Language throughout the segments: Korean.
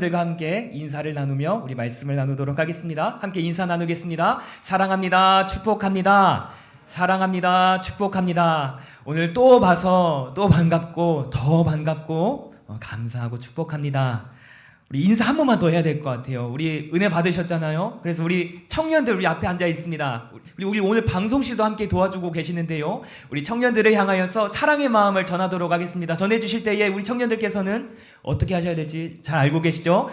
들과 함께 인사를 나누며 우리 말씀을 나누도록 하겠습니다. 함께 인사 나누겠습니다. 사랑합니다. 축복합니다. 사랑합니다. 축복합니다. 오늘 또 봐서 또 반갑고 더 반갑고 감사하고 축복합니다. 우리 인사 한 번만 더 해야 될 것 같아요. 우리 은혜 받으셨잖아요. 그래서 우리 청년들 우리 앞에 앉아 있습니다. 우리 오늘 방송실도 함께 도와주고 계시는데요. 우리 청년들을 향하여서 사랑의 마음을 전하도록 하겠습니다. 전해주실 때에 우리 청년들께서는 어떻게 하셔야 될지 잘 알고 계시죠?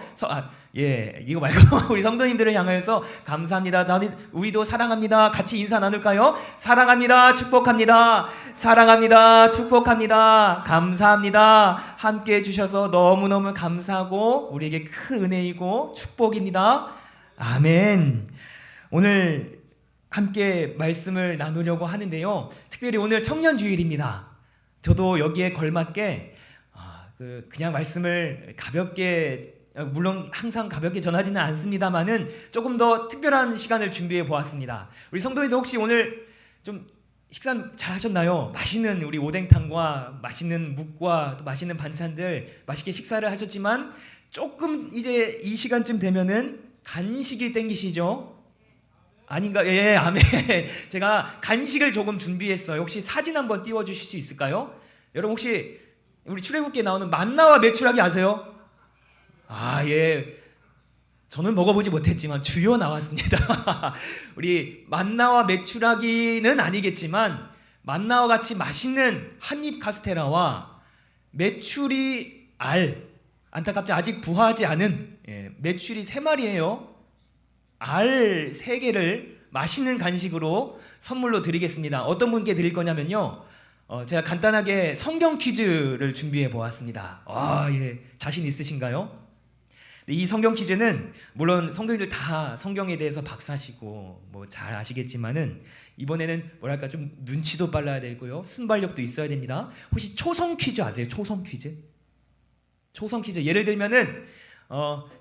이거 말고 우리 성도님들을 향하여서 감사합니다. 우리도 사랑합니다. 같이 인사 나눌까요? 사랑합니다. 축복합니다. 사랑합니다. 축복합니다. 감사합니다. 함께 해주셔서 너무너무 감사하고 우리에게 큰 은혜이고 축복입니다. 아멘. 오늘 함께 말씀을 나누려고 하는데요. 특별히 오늘 청년주일입니다. 저도 여기에 걸맞게 그냥 말씀을 가볍게, 물론 항상 가볍게 전하지는 않습니다만은 조금 더 특별한 시간을 준비해 보았습니다. 우리 성도님들 혹시 오늘 좀 식사 잘 하셨나요? 맛있는 우리 오뎅탕과 맛있는 묵과 또 맛있는 반찬들 맛있게 식사를 하셨지만 조금 이제 이 시간쯤 되면은 간식이 땡기시죠? 아닌가? 예, 아멘. 제가 간식을 조금 준비했어요. 혹시 사진 한번 띄워주실 수 있을까요? 여러분 혹시 우리 출애굽기에 나오는 만나와 메추라기 아세요? 예. 저는 먹어보지 못했지만 주요 나왔습니다. 우리 만나와 메추라기는 아니겠지만 만나와 같이 맛있는 한입 카스테라와 메추리 알, 안타깝지 아직 부화하지 않은 메추리 3마리예요. 알 3개를 맛있는 간식으로 선물로 드리겠습니다. 어떤 분께 드릴 거냐면요, 제가 간단하게 성경 퀴즈를 준비해 보았습니다. 자신 있으신가요? 이 성경 퀴즈는 물론 성도님들 다 성경에 대해서 박사시고 뭐 잘 아시겠지만은 이번에는 뭐랄까 좀 눈치도 빨라야 되고요, 순발력도 있어야 됩니다. 혹시 초성 퀴즈 아세요? 초성 퀴즈? 초성 퀴즈 예를 들면은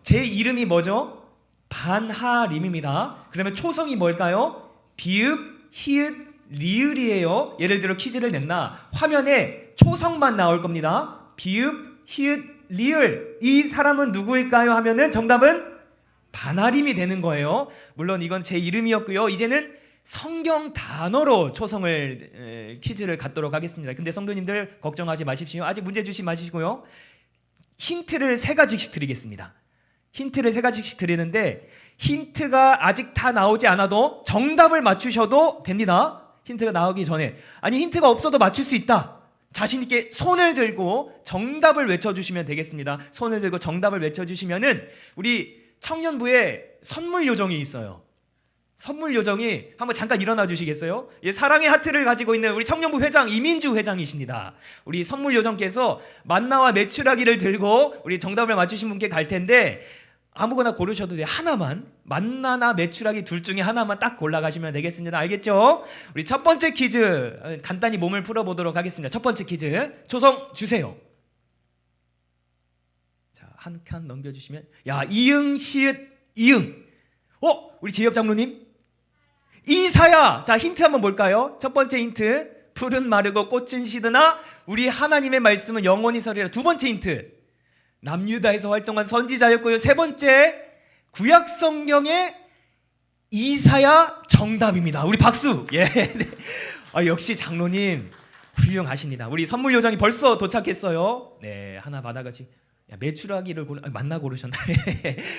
제 이름이 뭐죠? 반하림입니다. 그러면 초성이 뭘까요? 비읍, 히읗, 리을이에요. 예를 들어 퀴즈를 냈나 화면에 초성만 나올 겁니다. 비읍, 히읗, 리을. 이 사람은 누구일까요? 하면은 정답은 반하림이 되는 거예요. 물론 이건 제 이름이었고요. 이제는 성경 단어로 초성을 퀴즈를 갖도록 하겠습니다. 근데 성도님들 걱정하지 마십시오. 아직 문제 주시 마시고요. 힌트를 3가지씩 드리겠습니다. 힌트를 3가지씩 드리는데 힌트가 아직 다 나오지 않아도 정답을 맞추셔도 됩니다. 힌트가 나오기 전에. 아니 힌트가 없어도 맞출 수 있다. 자신 있게 손을 들고 정답을 외쳐주시면 되겠습니다. 손을 들고 정답을 외쳐주시면은 우리 청년부에 선물 요정이 있어요. 선물 요정이 한번 잠깐 일어나 주시겠어요? 사랑의 하트를 가지고 있는 우리 청년부 회장 이민주 회장이십니다. 우리 선물 요정께서 만나와 메추라기를 들고 우리 정답을 맞추신 분께 갈 텐데 아무거나 고르셔도 돼요. 하나만, 만나나 메추라기 둘 중에 하나만 딱 골라가시면 되겠습니다. 알겠죠? 우리 첫 번째 퀴즈 간단히 몸을 풀어보도록 하겠습니다. 첫 번째 퀴즈 초성 주세요. 자, 한 칸 넘겨주시면 이응, 시읒, 이응. 우리 제이업 장로님 이사야. 자, 힌트 한번 볼까요? 첫 번째 힌트, 풀은 마르고 꽃은 시드나 우리 하나님의 말씀은 영원히 서리라. 두 번째 힌트, 남유다에서 활동한 선지자였고요. 3번째, 구약 성경의 이사야 정답입니다. 우리 박수. 네. 역시 장로님 훌륭하십니다. 우리 선물 요정이 벌써 도착했어요. 네, 하나 받아가지고 메추라기를 만나 고르셨네.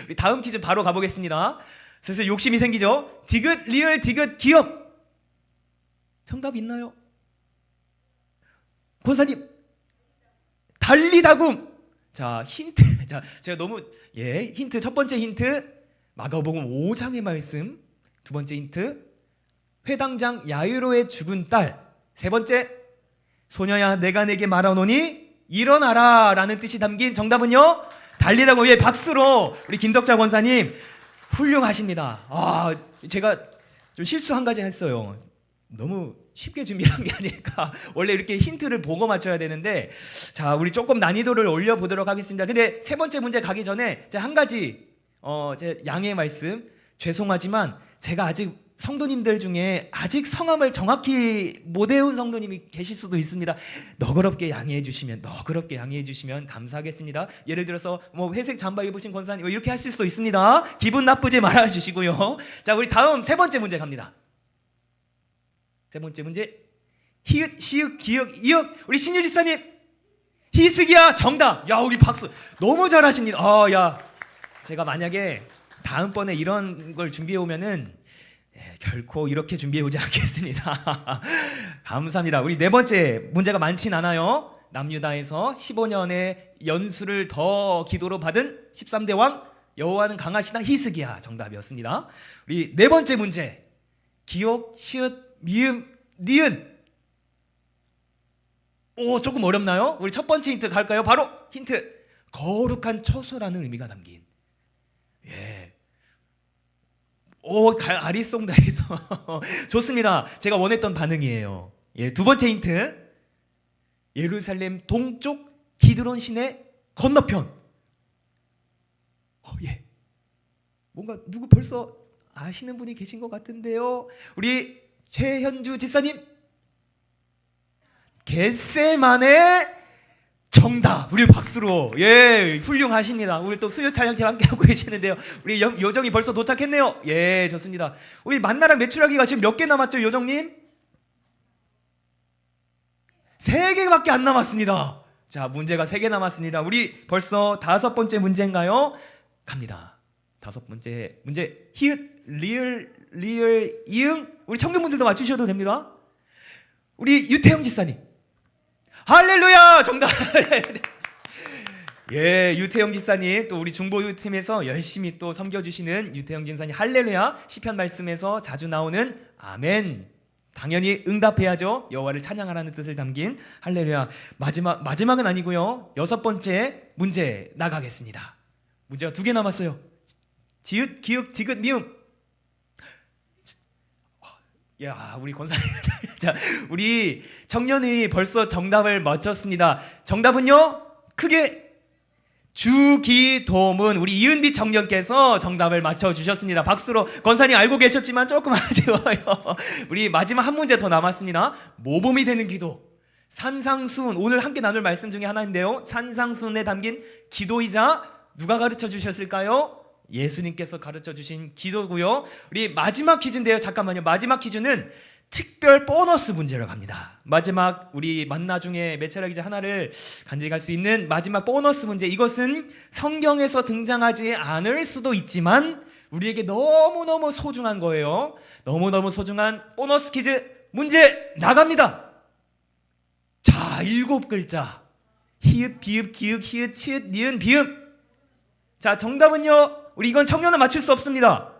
우리 다음 퀴즈 바로 가보겠습니다. 슬슬 욕심이 생기죠? 디귿, 리을, 디귿, 기억. 정답 있나요? 권사님 달리다굼. 자, 힌트. 자, 제가 너무 힌트. 첫 번째 힌트 마가복음 5장의 말씀. 두 번째 힌트 회당장 야이로의 죽은 딸. 세 번째, 소녀야 내가 내게 말하노니 일어나라 라는 뜻이 담긴 정답은요 달리다굼. 박수로 우리 김덕자 권사님 훌륭하십니다. 제가 좀 실수 한 가지 했어요. 너무 쉽게 준비한 게 아닐까. 원래 이렇게 힌트를 보고 맞춰야 되는데, 자, 우리 조금 난이도를 올려보도록 하겠습니다. 근데 3번째 문제 가기 전에 제가 한 가지 제 양해의 말씀. 죄송하지만 제가 아직 성도님들 중에 아직 성함을 정확히 못 외운 성도님이 계실 수도 있습니다. 너그럽게 양해해 주시면 감사하겠습니다. 예를 들어서 뭐 회색 잠바 입으신 권사님 이렇게 하실 수도 있습니다. 기분 나쁘지 말아 주시고요. 자, 우리 다음 세 번째 문제 갑니다. 세 번째 문제. 히읗, 시읒, 기역, 이역. 우리 신유 지사님 히스기야 정답. 야, 우리 박수. 너무 잘하십니다. 야, 제가 만약에 다음번에 이런 걸 준비해 오면은 결코 이렇게 준비해 오지 않겠습니다. 감사합니다. 우리 네 번째 문제가 많진 않아요. 남유다에서 15년의 연수를 더 기도로 받은 13대 왕 여호와는 강하시다 히스기야 정답이었습니다. 우리 네 번째 문제. 기역, 시읒, 미음, 니은. 조금 어렵나요? 우리 첫 번째 힌트 갈까요? 바로 힌트. 거룩한 처소라는 의미가 담긴. 아리송다리송. 좋습니다. 제가 원했던 반응이에요. 두 번째 힌트. 예루살렘 동쪽 기드론 시내 건너편. 뭔가 누구 벌써 아시는 분이 계신 것 같은데요. 우리 최현주 지사님. 겟세마네 정답. 우리 박수로. 훌륭하십니다. 우리 또 수요 찬양팀 함께 하고 계시는데요. 우리 요정이 벌써 도착했네요. 좋습니다. 우리 만나랑 매출하기가 지금 몇 개 남았죠, 요정님? 3개밖에 안 남았습니다. 자, 문제가 3개 남았습니다. 우리 벌써 5번째 문제인가요? 갑니다. 5번째 문제. 히읗, 리을, 이응. 우리 청년분들도 맞추셔도 됩니다. 우리 유태영 지사님. 할렐루야 정답. 유태영 지사님, 또 우리 중보팀에서 열심히 또 섬겨주시는 유태영 지사님. 할렐루야. 시편 말씀에서 자주 나오는 아멘. 당연히 응답해야죠. 여호와를 찬양하라는 뜻을 담긴 할렐루야. 마지막은 아니고요. 6번째 문제 나가겠습니다. 문제가 2개 남았어요. 지읒, 기읒, 디귿, 미음. 우리 권사님. 자, 우리 청년이 벌써 정답을 맞췄습니다. 정답은요, 크게 주기도문. 우리 이은비 청년께서 정답을 맞춰주셨습니다. 박수로. 권사님 알고 계셨지만 조금 아쉬워요. 우리 마지막 한 문제 더 남았습니다. 모범이 되는 기도. 산상수훈. 오늘 함께 나눌 말씀 중에 하나인데요. 산상수훈에 담긴 기도이자 누가 가르쳐 주셨을까요? 예수님께서 가르쳐 주신 기도고요. 우리 마지막 퀴즈인데요. 잠깐만요. 마지막 퀴즈는 특별 보너스 문제로 갑니다. 마지막 우리 만나 중에 매체라 기자 하나를 간직할 수 있는 마지막 보너스 문제. 이것은 성경에서 등장하지 않을 수도 있지만 우리에게 너무너무 소중한 거예요. 너무너무 소중한 보너스 퀴즈 문제 나갑니다. 자, 7글자. 히읗, 비읍, 기읍, 히읗, 치읓, 니은, 비음. 자, 정답은요. 우리 이건 청년은 맞출 수 없습니다.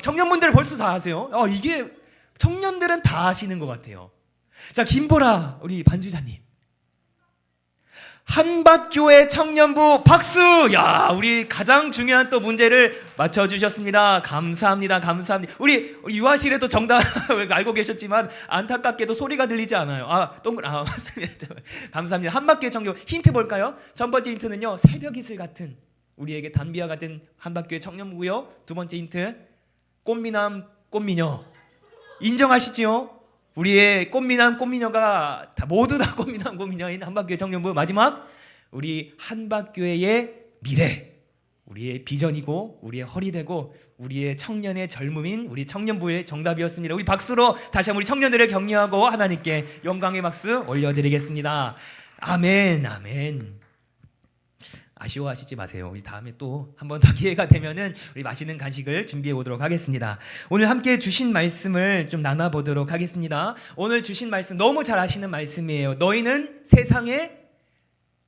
청년분들 벌써 다 아세요. 이게 청년들은 다 아시는 것 같아요. 자, 김보라 우리 반주자님. 한밭교회 청년부 박수. 우리 가장 중요한 또 문제를 맞춰주셨습니다. 감사합니다. 우리 유아실에도 정답 알고 계셨지만 안타깝게도 소리가 들리지 않아요. 맞습니다. 감사합니다. 한밭교회 청년. 힌트 볼까요? 첫 번째 힌트는요, 새벽 이슬 같은 우리에게 단비와 같은 한밭교회 청년부고요. 두 번째 힌트, 꽃미남 꽃미녀. 인정하시지요? 우리의 꽃미남 꽃미녀가 모두 다 꽃미남 꽃미녀인 한밭교회 청년부. 마지막, 우리 한밭교회의 미래, 우리의 비전이고 우리의 허리되고 우리의 청년의 젊음인 우리 청년부의 정답이었습니다. 우리 박수로 다시 한번 우리 청년들을 격려하고 하나님께 영광의 박수 올려드리겠습니다. 아멘. 아쉬워하시지 마세요. 우리 다음에 또 한 번 더 기회가 되면은 우리 맛있는 간식을 준비해 오도록 하겠습니다. 오늘 함께 주신 말씀을 좀 나눠보도록 하겠습니다. 오늘 주신 말씀 너무 잘 아시는 말씀이에요. 너희는 세상의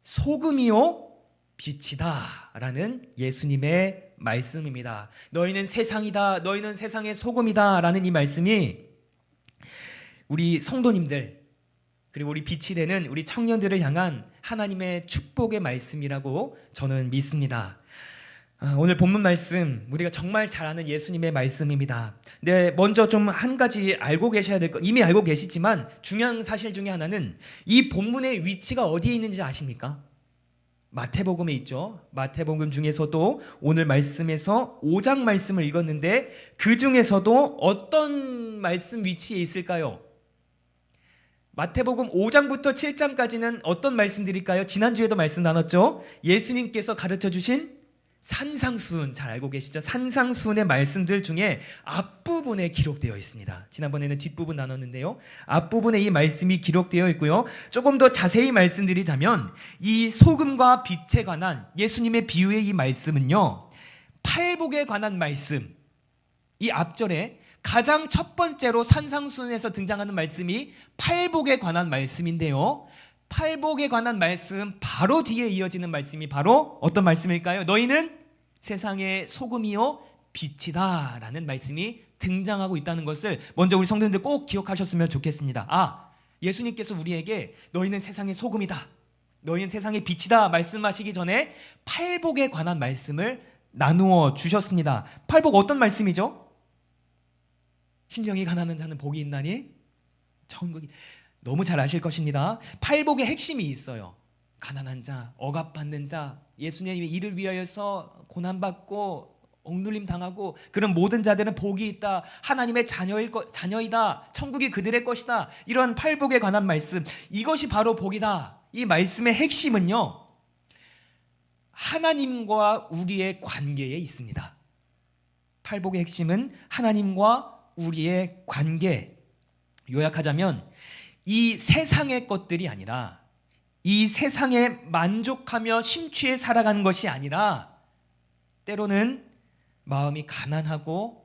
소금이요 빛이다 라는 예수님의 말씀입니다. 너희는 세상이다, 너희는 세상의 소금이다 라는 이 말씀이 우리 성도님들 그리고 우리 빛이 되는 우리 청년들을 향한 하나님의 축복의 말씀이라고 저는 믿습니다. 오늘 본문 말씀 우리가 정말 잘 아는 예수님의 말씀입니다. 네, 먼저 좀 한 가지 알고 계셔야 될 것, 이미 알고 계시지만 중요한 사실 중에 하나는 이 본문의 위치가 어디에 있는지 아십니까? 마태복음에 있죠. 마태복음 중에서도 오늘 말씀에서 5장 말씀을 읽었는데 그 중에서도 어떤 말씀 위치에 있을까요? 마태복음 5장부터 7장까지는 어떤 말씀들일까요? 지난주에도 말씀 나눴죠. 예수님께서 가르쳐 주신 산상수훈, 잘 알고 계시죠? 산상수훈의 말씀들 중에 앞부분에 기록되어 있습니다. 지난번에는 뒷부분 나눴는데요. 앞부분에 이 말씀이 기록되어 있고요. 조금 더 자세히 말씀드리자면 이 소금과 빛에 관한 예수님의 비유의 이 말씀은요, 팔복에 관한 말씀, 이 앞절에 가장 첫 번째로 산상수훈에서 등장하는 말씀이 팔복에 관한 말씀인데요. 팔복에 관한 말씀 바로 뒤에 이어지는 말씀이 바로 어떤 말씀일까요? 너희는 세상의 소금이요 빛이다 라는 말씀이 등장하고 있다는 것을 먼저 우리 성도님들 꼭 기억하셨으면 좋겠습니다. 예수님께서 우리에게 너희는 세상의 소금이다, 너희는 세상의 빛이다 말씀하시기 전에 팔복에 관한 말씀을 나누어 주셨습니다. 팔복 어떤 말씀이죠? 심령이 가난한 자는 복이 있나니 천국이, 너무 잘 아실 것입니다. 팔복의 핵심이 있어요. 가난한 자, 억압받는 자, 예수님의 일을 위하여서 고난받고 억눌림 당하고 그런 모든 자들은 복이 있다, 하나님의 자녀이다, 천국이 그들의 것이다, 이런 팔복에 관한 말씀, 이것이 바로 복이다. 이 말씀의 핵심은요, 하나님과 우리의 관계에 있습니다. 팔복의 핵심은 하나님과 우리의 관계. 요약하자면 이 세상의 것들이 아니라, 이 세상에 만족하며 심취해 살아가는 것이 아니라, 때로는 마음이 가난하고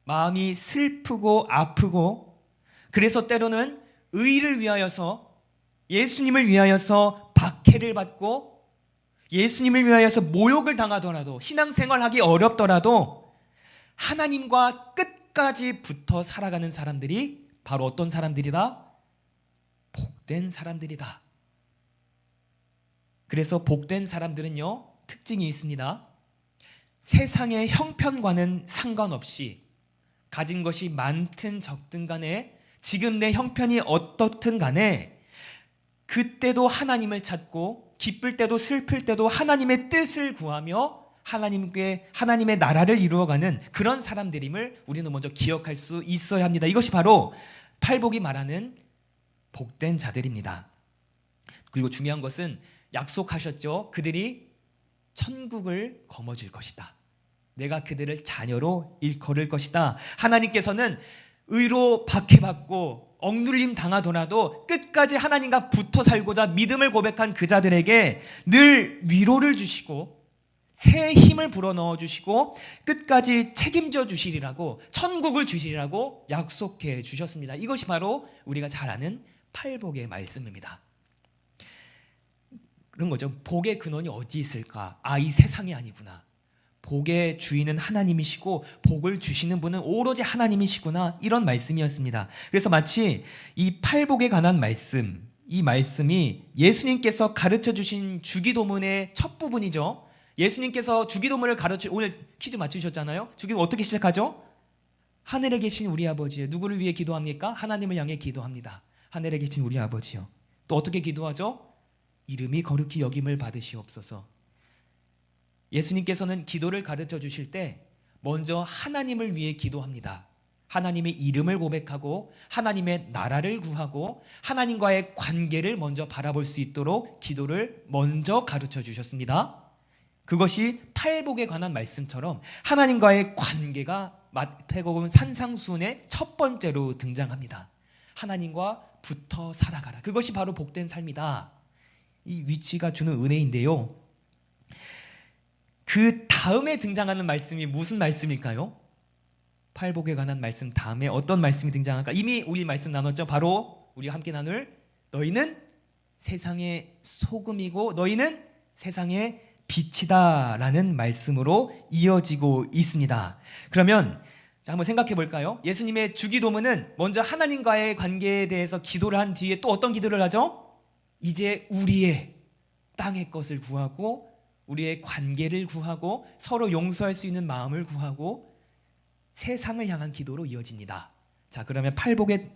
마음이 슬프고 아프고, 그래서 때로는 의를 위하여서, 예수님을 위하여서 박해를 받고 예수님을 위하여서 모욕을 당하더라도, 신앙생활하기 어렵더라도 하나님과 끝까지 붙어 살아가는 사람들이 바로 어떤 사람들이다? 복된 사람들이다. 그래서 복된 사람들은요, 특징이 있습니다. 세상의 형편과는 상관없이 가진 것이 많든 적든 간에, 지금 내 형편이 어떻든 간에 그때도 하나님을 찾고 기쁠 때도 슬플 때도 하나님의 뜻을 구하며 하나님의 나라를 이루어가는 그런 사람들임을 우리는 먼저 기억할 수 있어야 합니다. 이것이 바로 팔복이 말하는 복된 자들입니다. 그리고 중요한 것은 약속하셨죠. 그들이 천국을 거머쥘 것이다. 내가 그들을 자녀로 일컬을 것이다. 하나님께서는 의로 박해받고 억눌림 당하더라도 끝까지 하나님과 붙어 살고자 믿음을 고백한 그 자들에게 늘 위로를 주시고 새 힘을 불어넣어 주시고 끝까지 책임져 주시리라고, 천국을 주시리라고 약속해 주셨습니다. 이것이 바로 우리가 잘 아는 팔복의 말씀입니다. 그런 거죠. 복의 근원이 어디 있을까? 이 세상이 아니구나. 복의 주인은 하나님이시고 복을 주시는 분은 오로지 하나님이시구나, 이런 말씀이었습니다. 그래서 마치 이 팔복에 관한 말씀, 이 말씀이 예수님께서 가르쳐 주신 주기도문의 첫 부분이죠. 예수님께서 주기도문을 오늘 퀴즈 맞추셨잖아요. 주기도문 어떻게 시작하죠? 하늘에 계신 우리 아버지요. 누구를 위해 기도합니까? 하나님을 향해 기도합니다. 하늘에 계신 우리 아버지요. 또 어떻게 기도하죠? 이름이 거룩히 여김을 받으시옵소서. 예수님께서는 기도를 가르쳐 주실 때 먼저 하나님을 위해 기도합니다. 하나님의 이름을 고백하고 하나님의 나라를 구하고 하나님과의 관계를 먼저 바라볼 수 있도록 기도를 먼저 가르쳐 주셨습니다. 그것이 팔복에 관한 말씀처럼 하나님과의 관계가 마태복음 산상수훈의 첫 번째로 등장합니다. 하나님과 붙어 살아가라. 그것이 바로 복된 삶이다. 이 위치가 주는 은혜인데요. 그 다음에 등장하는 말씀이 무슨 말씀일까요? 팔복에 관한 말씀 다음에 어떤 말씀이 등장할까? 이미 우리 말씀 나눴죠. 바로 우리가 함께 나눌 너희는 세상의 소금이고 너희는 세상의 빛이다 라는 말씀으로 이어지고 있습니다. 그러면 한번 생각해 볼까요? 예수님의 주기도문은 먼저 하나님과의 관계에 대해서 기도를 한 뒤에 또 어떤 기도를 하죠? 이제 우리의 땅의 것을 구하고 우리의 관계를 구하고 서로 용서할 수 있는 마음을 구하고 세상을 향한 기도로 이어집니다. 자, 그러면 팔복의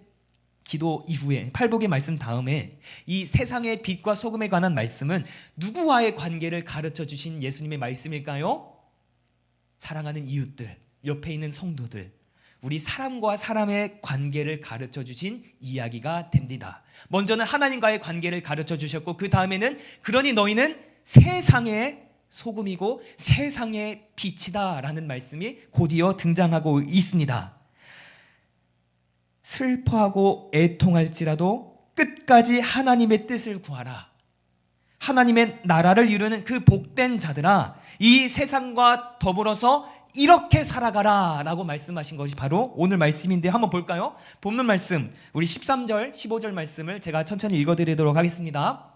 기도 이후에 팔복의 말씀 다음에 이 세상의 빛과 소금에 관한 말씀은 누구와의 관계를 가르쳐 주신 예수님의 말씀일까요? 사랑하는 이웃들, 옆에 있는 성도들, 우리 사람과 사람의 관계를 가르쳐 주신 이야기가 됩니다. 먼저는 하나님과의 관계를 가르쳐 주셨고 그 다음에는 그러니 너희는 세상의 소금이고 세상의 빛이다 라는 말씀이 곧이어 등장하고 있습니다. 슬퍼하고 애통할지라도 끝까지 하나님의 뜻을 구하라. 하나님의 나라를 이루는 그 복된 자들아, 이 세상과 더불어서 이렇게 살아가라 라고 말씀하신 것이 바로 오늘 말씀인데 한번 볼까요? 본문 말씀, 우리 13절, 15절 말씀을 제가 천천히 읽어드리도록 하겠습니다.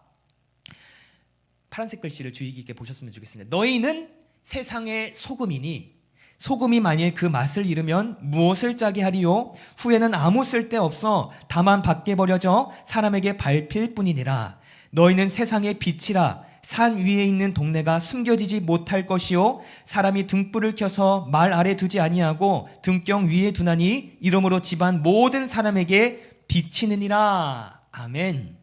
파란색 글씨를 주의 깊게 보셨으면 좋겠습니다. 너희는 세상의 소금이니 소금이 만일 그 맛을 잃으면 무엇을 짜게 하리요? 후에는 아무 쓸데없어 다만 밖에 버려져 사람에게 밟힐 뿐이니라. 너희는 세상의 빛이라. 산 위에 있는 동네가 숨겨지지 못할 것이요 사람이 등불을 켜서 말 아래 두지 아니하고 등경 위에 두나니 이러므로 집안 모든 사람에게 비치느니라. 아멘.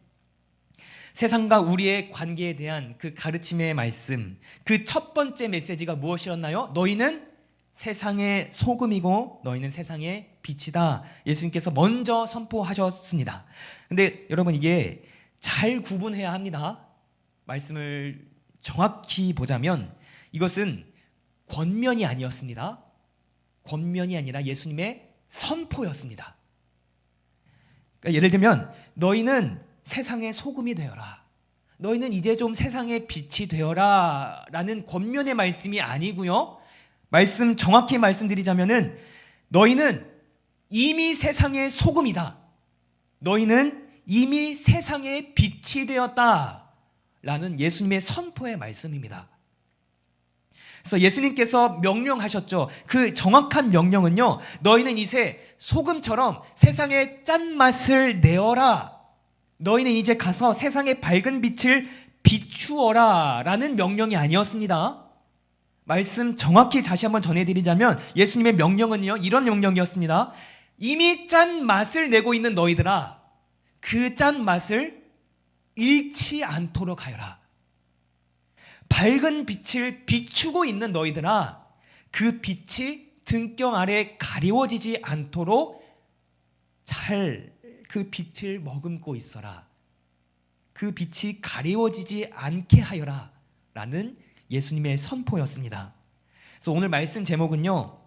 세상과 우리의 관계에 대한 그 가르침의 말씀, 그 첫 번째 메시지가 무엇이었나요? 너희는 세상의 소금이고 너희는 세상의 빛이다. 예수님께서 먼저 선포하셨습니다. 근데 여러분 이게 잘 구분해야 합니다. 말씀을 정확히 보자면 이것은 권면이 아니었습니다. 권면이 아니라 예수님의 선포였습니다. 그러니까 예를 들면 너희는 세상의 소금이 되어라. 너희는 이제 좀 세상의 빛이 되어라 라는 권면의 말씀이 아니고요. 말씀 정확히 말씀드리자면은 너희는 이미 세상의 소금이다. 너희는 이미 세상의 빛이 되었다 라는 예수님의 선포의 말씀입니다. 그래서 예수님께서 명령하셨죠. 그 정확한 명령은요, 너희는 이제 소금처럼 세상의 짠맛을 내어라. 너희는 이제 가서 세상의 밝은 빛을 비추어라 라는 명령이 아니었습니다. 말씀 정확히 다시 한번 전해드리자면 예수님의 명령은요, 이런 명령이었습니다. 이미 짠 맛을 내고 있는 너희들아, 그 짠 맛을 잃지 않도록 하여라. 밝은 빛을 비추고 있는 너희들아, 그 빛이 등경 아래 가리워지지 않도록 잘 그 빛을 머금고 있어라. 그 빛이 가리워지지 않게 하여라 라는 예수님의 선포였습니다. 그래서 오늘 말씀 제목은요,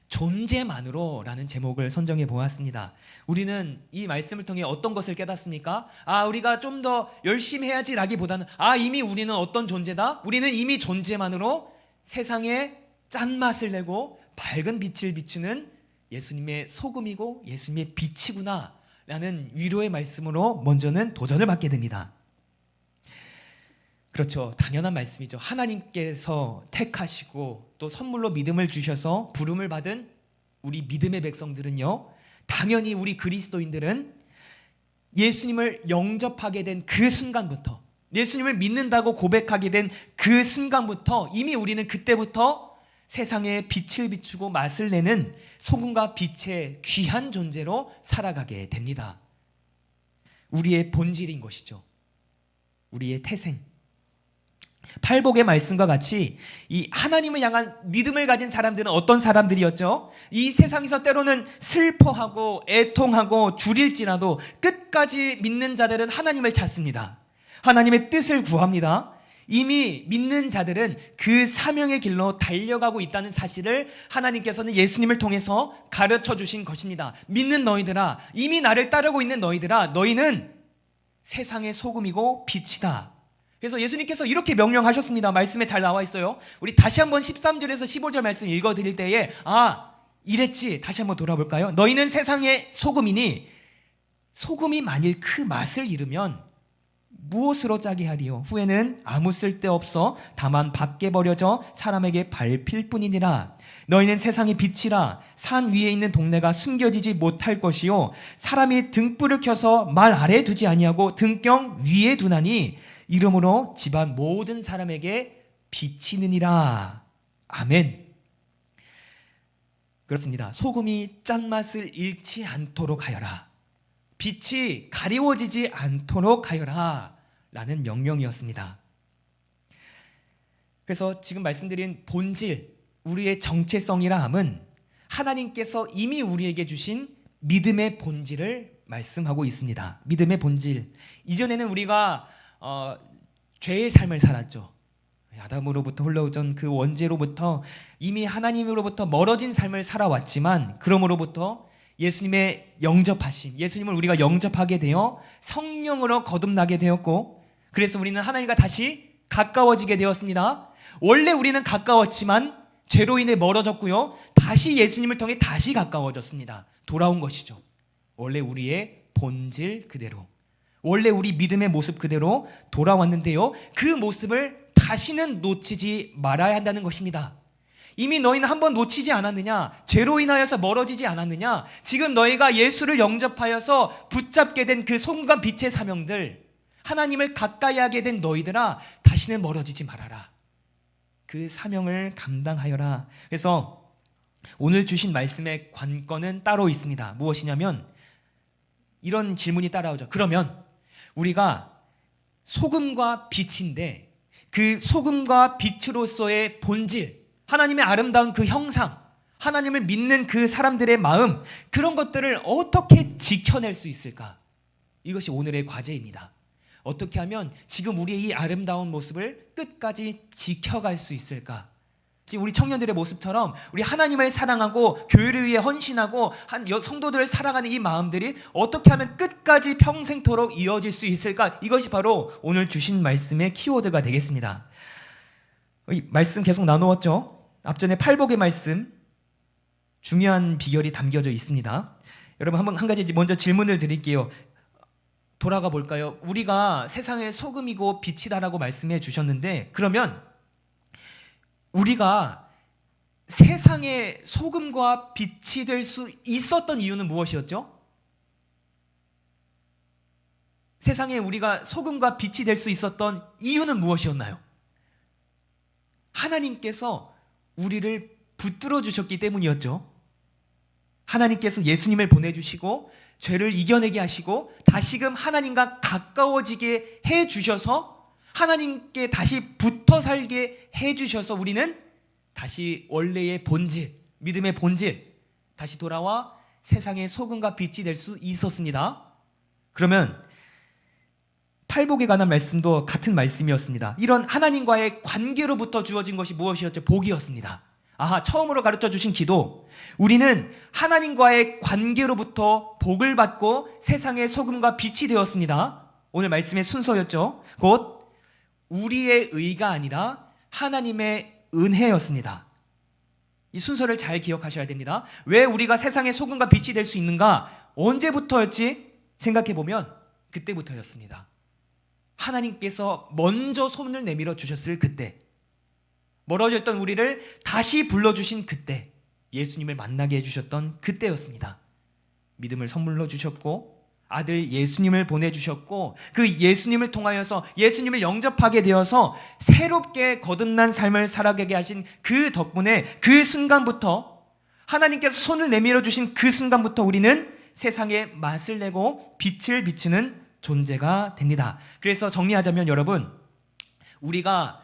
존재만으로 라는 제목을 선정해 보았습니다. 우리는 이 말씀을 통해 어떤 것을 깨닫습니까? 우리가 좀 더 열심히 해야지 라기보다는 이미 우리는 어떤 존재다? 우리는 이미 존재만으로 세상에 짠맛을 내고 밝은 빛을 비추는 예수님의 소금이고 예수님의 빛이구나 라는 위로의 말씀으로 먼저는 도전을 받게 됩니다. 그렇죠. 당연한 말씀이죠. 하나님께서 택하시고 또 선물로 믿음을 주셔서 부름을 받은 우리 믿음의 백성들은요, 당연히 우리 그리스도인들은 예수님을 영접하게 된 그 순간부터, 예수님을 믿는다고 고백하게 된 그 순간부터 이미 우리는 그때부터 세상에 빛을 비추고 맛을 내는 소금과 빛의 귀한 존재로 살아가게 됩니다. 우리의 본질인 것이죠. 우리의 태생. 팔복의 말씀과 같이 이 하나님을 향한 믿음을 가진 사람들은 어떤 사람들이었죠? 이 세상에서 때로는 슬퍼하고 애통하고 줄일지라도 끝까지 믿는 자들은 하나님을 찾습니다. 하나님의 뜻을 구합니다. 이미 믿는 자들은 그 사명의 길로 달려가고 있다는 사실을 하나님께서는 예수님을 통해서 가르쳐 주신 것입니다. 믿는 너희들아, 이미 나를 따르고 있는 너희들아, 너희는 세상의 소금이고 빛이다. 그래서 예수님께서 이렇게 명령하셨습니다. 말씀에 잘 나와 있어요. 우리 다시 한번 13절에서 15절 말씀 읽어드릴 때에 이랬지. 다시 한번 돌아볼까요? 너희는 세상의 소금이니 소금이 만일 그 맛을 잃으면 무엇으로 짜게 하리요? 후에는 아무 쓸데없어 다만 밖에 버려져 사람에게 밟힐 뿐이니라. 너희는 세상의 빛이라. 산 위에 있는 동네가 숨겨지지 못할 것이요 사람이 등불을 켜서 말 아래에 두지 아니하고 등경 위에 두나니 이러므로 집안 모든 사람에게 비치느니라. 아멘. 그렇습니다. 소금이 짠맛을 잃지 않도록 하여라. 빛이 가리워지지 않도록 하여라 라는 명령이었습니다. 그래서 지금 말씀드린 본질, 우리의 정체성이라 함은 하나님께서 이미 우리에게 주신 믿음의 본질을 말씀하고 있습니다. 믿음의 본질. 이전에는 우리가 죄의 삶을 살았죠. 아담으로부터 흘러오던 그 원죄로부터 이미 하나님으로부터 멀어진 삶을 살아왔지만, 그러므로부터 예수님의 영접하심, 예수님을 우리가 영접하게 되어 성령으로 거듭나게 되었고, 그래서 우리는 하나님과 다시 가까워지게 되었습니다. 원래 우리는 가까웠지만 죄로 인해 멀어졌고요, 다시 예수님을 통해 다시 가까워졌습니다. 돌아온 것이죠. 원래 우리의 본질 그대로, 원래 우리 믿음의 모습 그대로 돌아왔는데요, 그 모습을 다시는 놓치지 말아야 한다는 것입니다. 이미 너희는 한번 놓치지 않았느냐? 죄로 인하여서 멀어지지 않았느냐? 지금 너희가 예수를 영접하여서 붙잡게 된 그 소금과 빛의 사명들, 하나님을 가까이 하게 된 너희들아, 다시는 멀어지지 말아라. 그 사명을 감당하여라. 그래서 오늘 주신 말씀의 관건은 따로 있습니다. 무엇이냐면 이런 질문이 따라오죠. 그러면 우리가 소금과 빛인데 그 소금과 빛으로서의 본질, 하나님의 아름다운 그 형상, 하나님을 믿는 그 사람들의 마음, 그런 것들을 어떻게 지켜낼 수 있을까? 이것이 오늘의 과제입니다. 어떻게 하면 지금 우리의 이 아름다운 모습을 끝까지 지켜갈 수 있을까? 지금 우리 청년들의 모습처럼 우리 하나님을 사랑하고 교회를 위해 헌신하고 성도들을 사랑하는 이 마음들이 어떻게 하면 끝까지 평생토록 이어질 수 있을까? 이것이 바로 오늘 주신 말씀의 키워드가 되겠습니다. 이 말씀 계속 나누었죠? 앞전에 팔복의 말씀, 중요한 비결이 담겨져 있습니다. 여러분 한 가지 먼저 질문을 드릴게요. 돌아가 볼까요? 우리가 세상의 소금이고 빛이다라고 말씀해 주셨는데, 그러면 우리가 세상의 소금과 빛이 될 수 있었던 이유는 무엇이었죠? 세상에 우리가 소금과 빛이 될 수 있었던 이유는 무엇이었나요? 하나님께서 우리를 붙들어 주셨기 때문이었죠. 하나님께서 예수님을 보내주시고 죄를 이겨내게 하시고 다시금 하나님과 가까워지게 해주셔서, 하나님께 다시 붙어 살게 해주셔서 우리는 다시 원래의 본질, 믿음의 본질, 다시 돌아와 세상의 소금과 빛이 될 수 있었습니다. 그러면 팔복에 관한 말씀도 같은 말씀이었습니다. 이런 하나님과의 관계로부터 주어진 것이 무엇이었죠? 복이었습니다. 처음으로 가르쳐 주신 기도, 우리는 하나님과의 관계로부터 복을 받고 세상의 소금과 빛이 되었습니다. 오늘 말씀의 순서였죠. 곧 우리의 의가 아니라 하나님의 은혜였습니다. 이 순서를 잘 기억하셔야 됩니다. 왜 우리가 세상의 소금과 빛이 될 수 있는가? 언제부터였지? 생각해보면 그때부터였습니다. 하나님께서 먼저 손을 내밀어 주셨을 그때, 멀어졌던 우리를 다시 불러주신 그때, 예수님을 만나게 해주셨던 그때였습니다. 믿음을 선물로 주셨고 아들 예수님을 보내주셨고, 그 예수님을 통하여서 예수님을 영접하게 되어서 새롭게 거듭난 삶을 살아가게 하신 그 덕분에, 그 순간부터, 하나님께서 손을 내밀어 주신 그 순간부터 우리는 세상에 맛을 내고 빛을 비추는 존재가 됩니다. 그래서 정리하자면 여러분, 우리가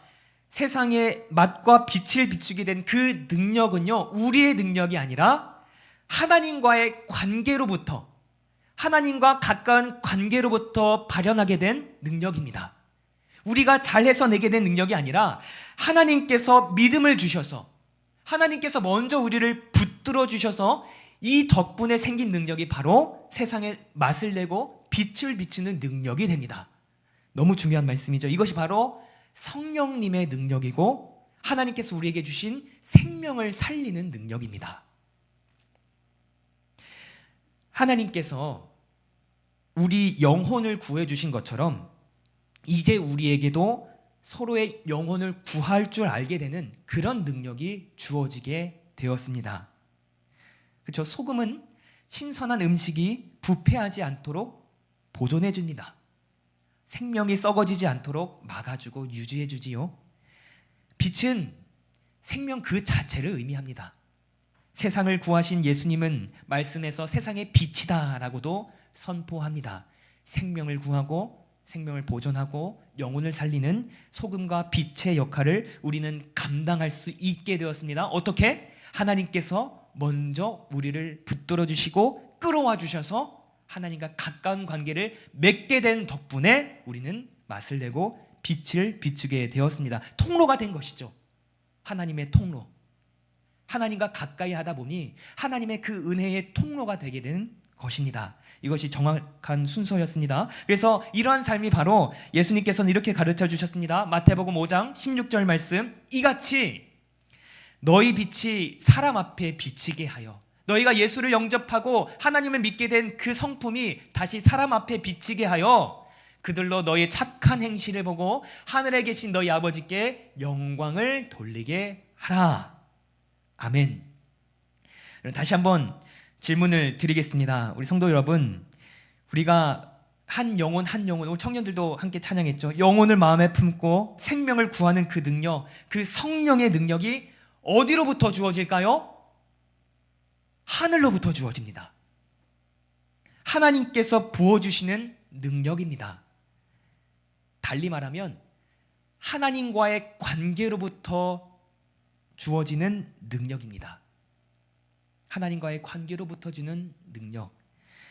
세상의 맛과 빛을 비추게 된 그 능력은요, 우리의 능력이 아니라 하나님과의 관계로부터, 하나님과 가까운 관계로부터 발현하게 된 능력입니다. 우리가 잘해서 내게 된 능력이 아니라 하나님께서 믿음을 주셔서, 하나님께서 먼저 우리를 붙들어 주셔서 이 덕분에 생긴 능력이 바로 세상에 맛을 내고 빛을 비추는 능력이 됩니다. 너무 중요한 말씀이죠. 이것이 바로 성령님의 능력이고 하나님께서 우리에게 주신 생명을 살리는 능력입니다. 하나님께서 우리 영혼을 구해주신 것처럼 이제 우리에게도 서로의 영혼을 구할 줄 알게 되는 그런 능력이 주어지게 되었습니다. 그렇죠? 소금은 신선한 음식이 부패하지 않도록 보존해 줍니다. 생명이 썩어지지 않도록 막아주고 유지해 주지요. 빛은 생명 그 자체를 의미합니다. 세상을 구하신 예수님은 말씀에서 세상의 빛이다 라고도 선포합니다. 생명을 구하고 생명을 보존하고 영혼을 살리는 소금과 빛의 역할을 우리는 감당할 수 있게 되었습니다. 어떻게? 하나님께서 먼저 우리를 붙들어 주시고 끌어와 주셔서 하나님과 가까운 관계를 맺게 된 덕분에 우리는 맛을 내고 빛을 비추게 되었습니다. 통로가 된 것이죠. 하나님의 통로. 하나님과 가까이 하다 보니 하나님의 그 은혜의 통로가 되게 된 것입니다. 이것이 정확한 순서였습니다. 그래서 이러한 삶이 바로 예수님께서는 이렇게 가르쳐 주셨습니다. 마태복음 5장 16절 말씀, 이같이 너희 빛이 사람 앞에 비치게 하여, 너희가 예수를 영접하고 하나님을 믿게 된 그 성품이 다시 사람 앞에 비치게 하여 그들로 너희의 착한 행실을 보고 하늘에 계신 너희 아버지께 영광을 돌리게 하라. 아멘. 다시 한번 질문을 드리겠습니다. 우리 성도 여러분, 우리가 한 영혼 우리 청년들도 함께 찬양했죠. 영혼을 마음에 품고 생명을 구하는 그 능력, 그 성령의 능력이 어디로부터 주어질까요? 하늘로부터 주어집니다. 하나님께서 부어주시는 능력입니다. 달리 말하면 하나님과의 관계로부터 주어지는 능력입니다. 하나님과의 관계로부터 주는 능력.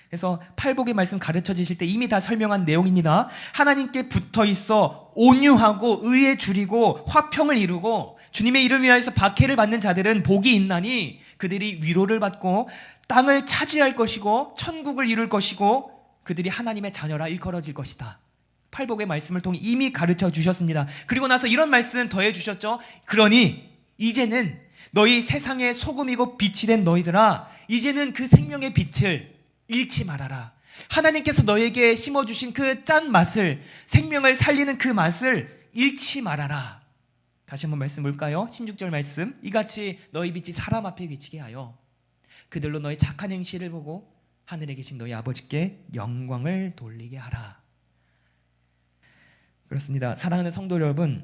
그래서 팔복의 말씀 가르쳐 주실 때 이미 다 설명한 내용입니다. 하나님께 붙어 있어 온유하고 의에 줄이고 화평을 이루고 주님의 이름 위하여서 박해를 받는 자들은 복이 있나니 그들이 위로를 받고 땅을 차지할 것이고 천국을 이룰 것이고 그들이 하나님의 자녀라 일컬어질 것이다. 팔복의 말씀을 통해 이미 가르쳐 주셨습니다. 그리고 나서 이런 말씀 더해 주셨죠. 그러니 이제는 너희 세상의 소금이고 빛이 된 너희들아, 이제는 그 생명의 빛을 잃지 말아라. 하나님께서 너에게 심어주신 그 짠 맛을, 생명을 살리는 그 맛을 잃지 말아라. 다시 한번 말씀 볼까요? 16절 말씀, 이같이 너희 빛이 사람 앞에 비치게 하여 그들로 너희 착한 행실을 보고 하늘에 계신 너희 아버지께 영광을 돌리게 하라. 그렇습니다. 사랑하는 성도 여러분,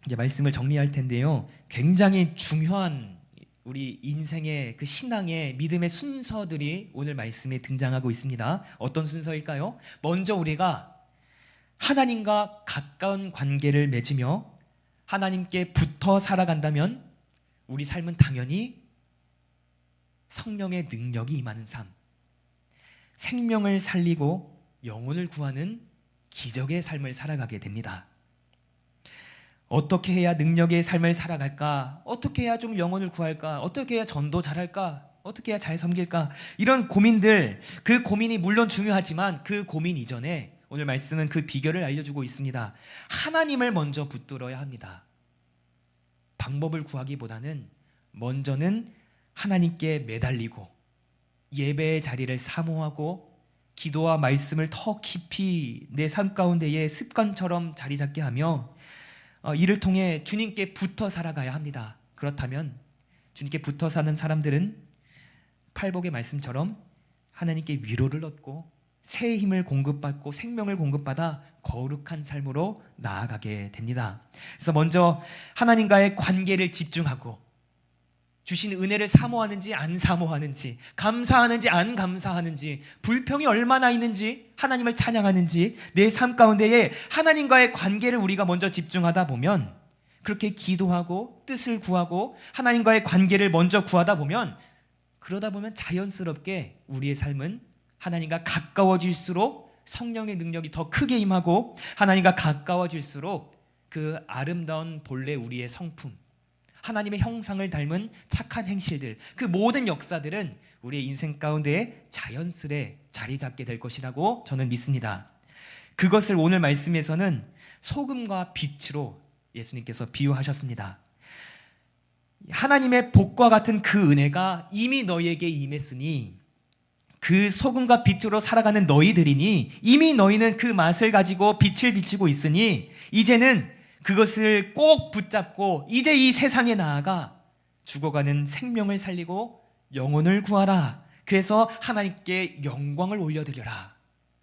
이제 말씀을 정리할 텐데요. 굉장히 중요한 우리 인생의 그 신앙의 믿음의 순서들이 오늘 말씀에 등장하고 있습니다. 어떤 순서일까요? 먼저 우리가 하나님과 가까운 관계를 맺으며 하나님께 붙어 살아간다면 우리 삶은 당연히 성령의 능력이 임하는 삶, 생명을 살리고 영혼을 구하는 기적의 삶을 살아가게 됩니다. 어떻게 해야 능력의 삶을 살아갈까? 어떻게 해야 좀 영혼을 구할까? 어떻게 해야 전도 잘할까? 어떻게 해야 잘 섬길까? 이런 고민들, 그 고민이 물론 중요하지만 그 고민 이전에 오늘 말씀은 그 비결을 알려주고 있습니다. 하나님을 먼저 붙들어야 합니다. 방법을 구하기보다는 먼저는 하나님께 매달리고 예배의 자리를 사모하고 기도와 말씀을 더 깊이 내 삶 가운데에 습관처럼 자리 잡게 하며 이를 통해 주님께 붙어 살아가야 합니다. 그렇다면 주님께 붙어 사는 사람들은 팔복의 말씀처럼 하나님께 위로를 얻고 새 힘을 공급받고 생명을 공급받아 거룩한 삶으로 나아가게 됩니다. 그래서 먼저 하나님과의 관계를 집중하고 주신 은혜를 사모하는지 안 사모하는지, 감사하는지 안 감사하는지, 불평이 얼마나 있는지, 하나님을 찬양하는지 내 삶 가운데에 하나님과의 관계를 우리가 먼저 집중하다 보면, 그렇게 기도하고 뜻을 구하고 하나님과의 관계를 먼저 구하다 보면, 그러다 보면 자연스럽게 우리의 삶은 하나님과 가까워질수록 성령의 능력이 더 크게 임하고 하나님과 가까워질수록 그 아름다운 본래 우리의 성품, 하나님의 형상을 닮은 착한 행실들, 그 모든 역사들은 우리의 인생 가운데 자연스레 자리 잡게 될 것이라고 저는 믿습니다. 그것을 오늘 말씀에서는 소금과 빛으로 예수님께서 비유하셨습니다. 하나님의 복과 같은 그 은혜가 이미 너희에게 임했으니 그 소금과 빛으로 살아가는 너희들이니 이미 너희는 그 맛을 가지고 빛을 비추고 있으니 이제는 그것을 꼭 붙잡고 이제 이 세상에 나아가 죽어가는 생명을 살리고 영혼을 구하라. 그래서 하나님께 영광을 올려드려라.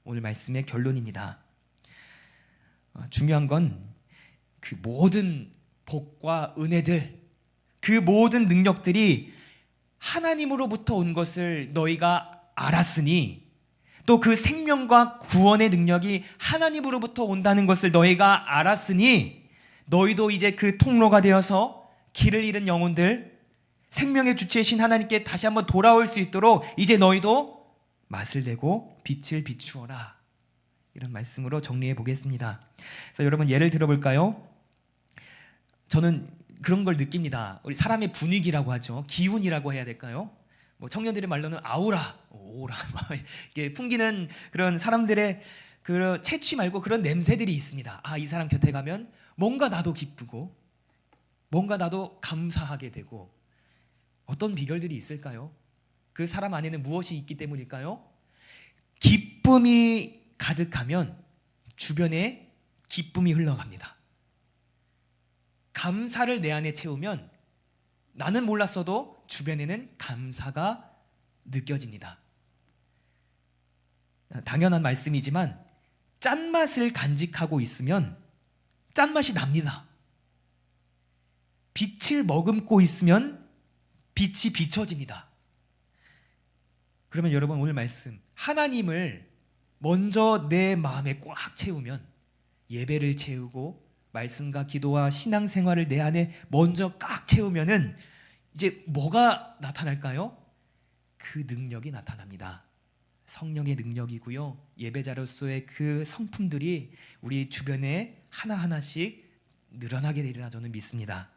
오늘 말씀의 결론입니다. 중요한 건 그 모든 복과 은혜들, 그 모든 능력들이 하나님으로부터 온 것을 너희가 알았으니 또 그 생명과 구원의 능력이 하나님으로부터 온다는 것을 너희가 알았으니 너희도 이제 그 통로가 되어서 길을 잃은 영혼들, 생명의 주체이신 하나님께 다시 한번 돌아올 수 있도록 이제 너희도 맛을 내고 빛을 비추어라. 이런 말씀으로 정리해 보겠습니다. 그래서 여러분 예를 들어볼까요? 저는 그런 걸 느낍니다. 우리 사람의 분위기라고 하죠. 기운이라고 해야 될까요? 뭐 청년들의 말로는 아우라, 오라 이게 풍기는 그런 사람들의 그런 채취 말고 그런 냄새들이 있습니다. 아, 이 사람 곁에 가면 뭔가 나도 기쁘고 뭔가 나도 감사하게 되고. 어떤 비결들이 있을까요? 그 사람 안에는 무엇이 있기 때문일까요? 기쁨이 가득하면 주변에 기쁨이 흘러갑니다. 감사를 내 안에 채우면 나는 몰랐어도 주변에는 감사가 느껴집니다. 당연한 말씀이지만 짠맛을 간직하고 있으면 짠맛이 납니다. 빛을 머금고 있으면 빛이 비춰집니다. 그러면 여러분 오늘 말씀, 하나님을 먼저 내 마음에 꽉 채우면, 예배를 채우고 말씀과 기도와 신앙생활을 내 안에 먼저 꽉 채우면은 이제 뭐가 나타날까요? 그 능력이 나타납니다. 성령의 능력이고요, 예배자로서의 그 성품들이 우리 주변에 하나하나씩 늘어나게 되리라 저는 믿습니다.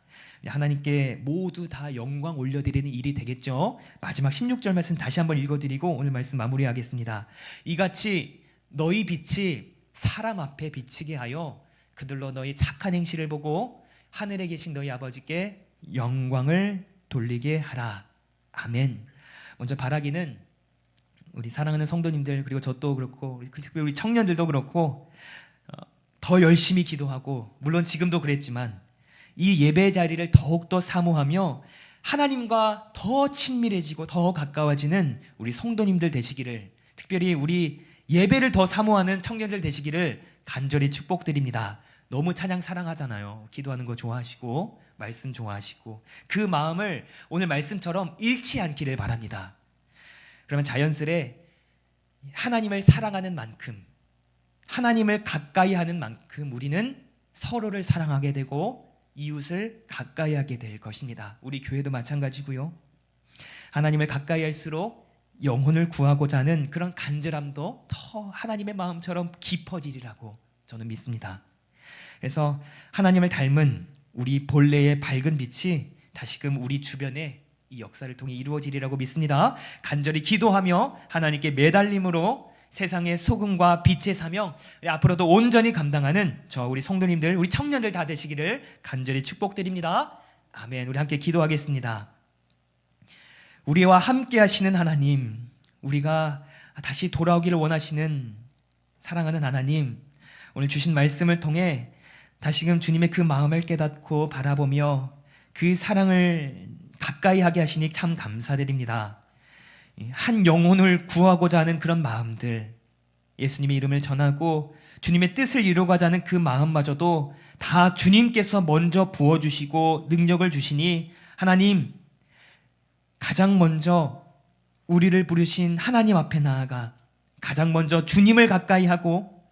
하나님께 모두 다 영광 올려드리는 일이 되겠죠. 마지막 16절 말씀 다시 한번 읽어드리고 오늘 말씀 마무리하겠습니다. 이같이 너희 빛이 사람 앞에 비치게 하여 그들로 너희 착한 행실을 보고 하늘에 계신 너희 아버지께 영광을 돌리게 하라. 아멘. 먼저 바라기는 우리 사랑하는 성도님들, 그리고 저도 그렇고 특별히 우리 청년들도 그렇고 더 열심히 기도하고, 물론 지금도 그랬지만 이 예배 자리를 더욱더 사모하며 하나님과 더 친밀해지고 더 가까워지는 우리 성도님들 되시기를, 특별히 우리 예배를 더 사모하는 청년들 되시기를 간절히 축복드립니다. 너무 찬양 사랑하잖아요. 기도하는 거 좋아하시고 말씀 좋아하시고, 그 마음을 오늘 말씀처럼 잃지 않기를 바랍니다. 그러면 자연스레 하나님을 사랑하는 만큼, 하나님을 가까이 하는 만큼 우리는 서로를 사랑하게 되고 이웃을 가까이 하게 될 것입니다. 우리 교회도 마찬가지고요. 하나님을 가까이 할수록 영혼을 구하고자 하는 그런 간절함도 더 하나님의 마음처럼 깊어지리라고 저는 믿습니다. 그래서 하나님을 닮은 우리 본래의 밝은 빛이 다시금 우리 주변에 이 역사를 통해 이루어지리라고 믿습니다. 간절히 기도하며 하나님께 매달림으로 세상의 소금과 빛의 사명 앞으로도 온전히 감당하는 저 우리 성도님들, 우리 청년들 다 되시기를 간절히 축복드립니다. 아멘. 우리 함께 기도하겠습니다. 우리와 함께 하시는 하나님, 우리가 다시 돌아오기를 원하시는 사랑하는 하나님, 오늘 주신 말씀을 통해 다시금 주님의 그 마음을 깨닫고 바라보며 그 사랑을 가까이 하게 하시니 참 감사드립니다. 한 영혼을 구하고자 하는 그런 마음들, 예수님의 이름을 전하고 주님의 뜻을 이루고자 하는 그 마음마저도 다 주님께서 먼저 부어주시고 능력을 주시니, 하나님 가장 먼저 우리를 부르신 하나님 앞에 나아가 가장 먼저 주님을 가까이 하고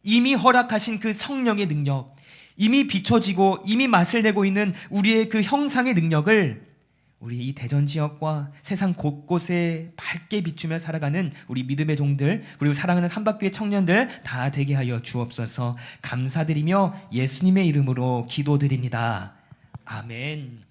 이미 허락하신 그 성령의 능력, 이미 비춰지고 이미 맛을 내고 있는 우리의 그 형상의 능력을 우리 이 대전 지역과 세상 곳곳에 밝게 비추며 살아가는 우리 믿음의 종들, 그리고 사랑하는 삼박교회 청년들 다 되게 하여 주옵소서. 감사드리며 예수님의 이름으로 기도드립니다. 아멘.